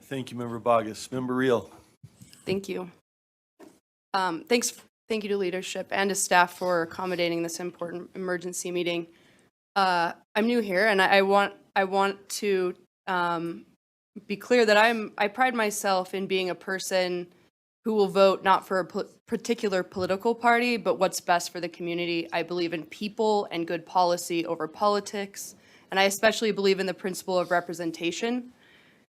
Thank you, Member Bogus. Member Reel. Thank you. Thank you to leadership and to staff for accommodating this important emergency meeting. I'm new here, and I want to be clear that I pride myself in being a person who will vote not for a particular political party, but what's best for the community. I believe in people and good policy over politics, and I especially believe in the principle of representation.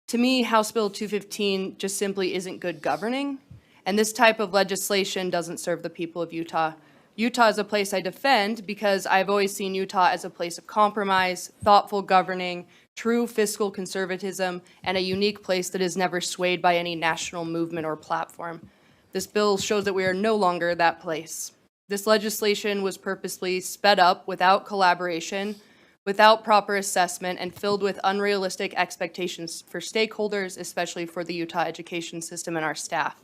To me, House Bill 215 just simply isn't good governing, and this type of legislation doesn't serve the people of Utah. Utah is a place I defend because I've always seen Utah as a place of compromise, thoughtful governing, true fiscal conservatism, and a unique place that is never swayed by any national movement or platform. This bill shows that we are no longer that place. This legislation was purposely sped up without collaboration, without proper assessment, and filled with unrealistic expectations for stakeholders, especially for the Utah education system and our staff.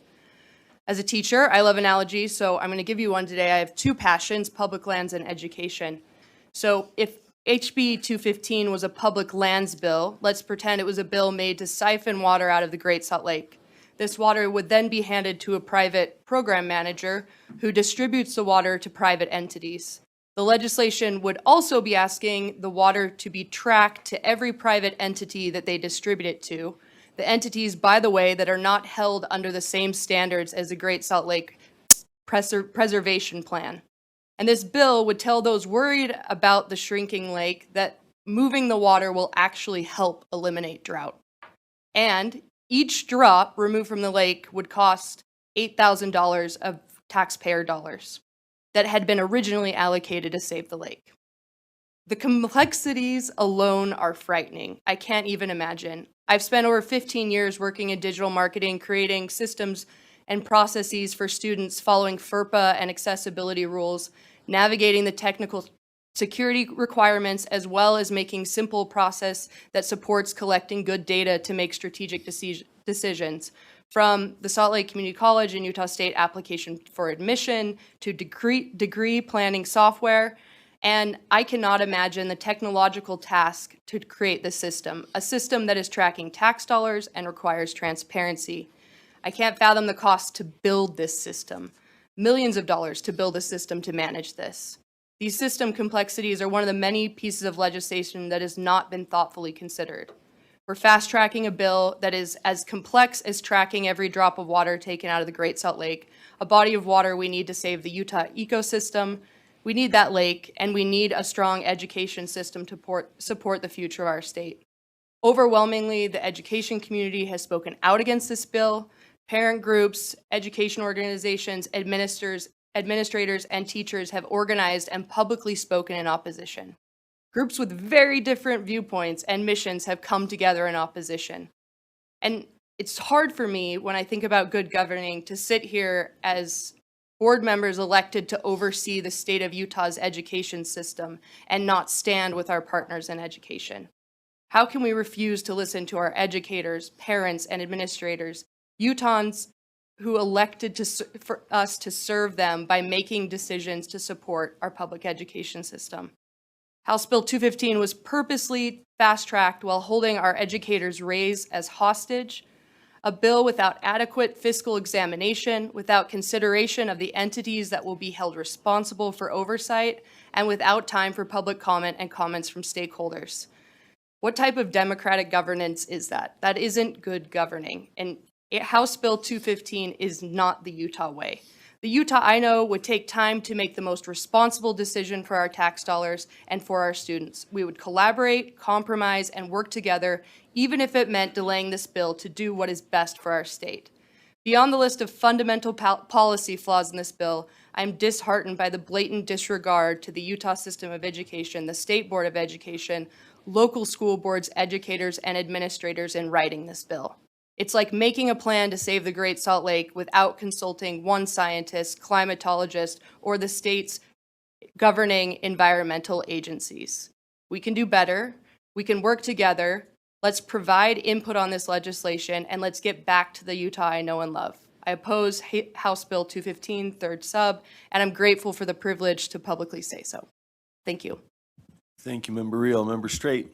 As a teacher, I love analogies, so I'm going to give you one today. I have two passions, public lands and education. So if HB 215 was a public lands bill, let's pretend it was a bill made to siphon water out of the Great Salt Lake. This water would then be handed to a private program manager who distributes the water to private entities. The legislation would also be asking the water to be tracked to every private entity that they distribute it to. The entities, by the way, that are not held under the same standards as the Great Salt Lake Preservation Plan. And this bill would tell those worried about the shrinking lake that moving the water will actually help eliminate drought. And each drop removed from the lake would cost $8,000 of taxpayer dollars that had been originally allocated to save the lake. The complexities alone are frightening. I can't even imagine. I've spent over 15 years working in digital marketing, creating systems and processes for students, following FERPA and accessibility rules, navigating the technical security requirements, as well as making simple process that supports collecting good data to make strategic decisions. From the Salt Lake Community College and Utah State application for admission to degree planning software. And I cannot imagine the technological task to create this system, a system that is tracking tax dollars and requires transparency. I can't fathom the cost to build this system, millions of dollars to build a system to manage this. These system complexities are one of the many pieces of legislation that has not been thoughtfully considered. We're fast-tracking a bill that is as complex as tracking every drop of water taken out of the Great Salt Lake, a body of water we need to save the Utah ecosystem. We need that lake, and we need a strong education system to support the future of our state. Overwhelmingly, the education community has spoken out against this bill. Parent groups, education organizations, administrators, and teachers have organized and publicly spoken in opposition. Groups with very different viewpoints and missions have come together in opposition. And it's hard for me, when I think about good governing, to sit here as board members elected to oversee the state of Utah's education system and not stand with our partners in education. How can we refuse to listen to our educators, parents, and administrators, Utahns who elected for us to serve them by making decisions to support our public education system? House Bill 215 was purposely fast-tracked while holding our educators' raise as hostage, a bill without adequate fiscal examination, without consideration of the entities that will be held responsible for oversight, and without time for public comment and comments from stakeholders. What type of democratic governance is that? That isn't good governing, and House Bill 215 is not the Utah way. The Utah I know would take time to make the most responsible decision for our tax dollars and for our students. We would collaborate, compromise, and work together, even if it meant delaying this bill to do what is best for our state. Beyond the list of fundamental policy flaws in this bill, I'm disheartened by the blatant disregard to the Utah system of education, the State Board of Education, local school boards, educators, and administrators in writing this bill. It's like making a plan to save the Great Salt Lake without consulting one scientist, climatologist, or the state's governing environmental agencies. We can do better. We can work together. Let's provide input on this legislation, and let's get back to the Utah I know and love. I oppose House Bill 215, third sub, and I'm grateful for the privilege to publicly say so. Thank you. Thank you, Member Reel. Member Straight.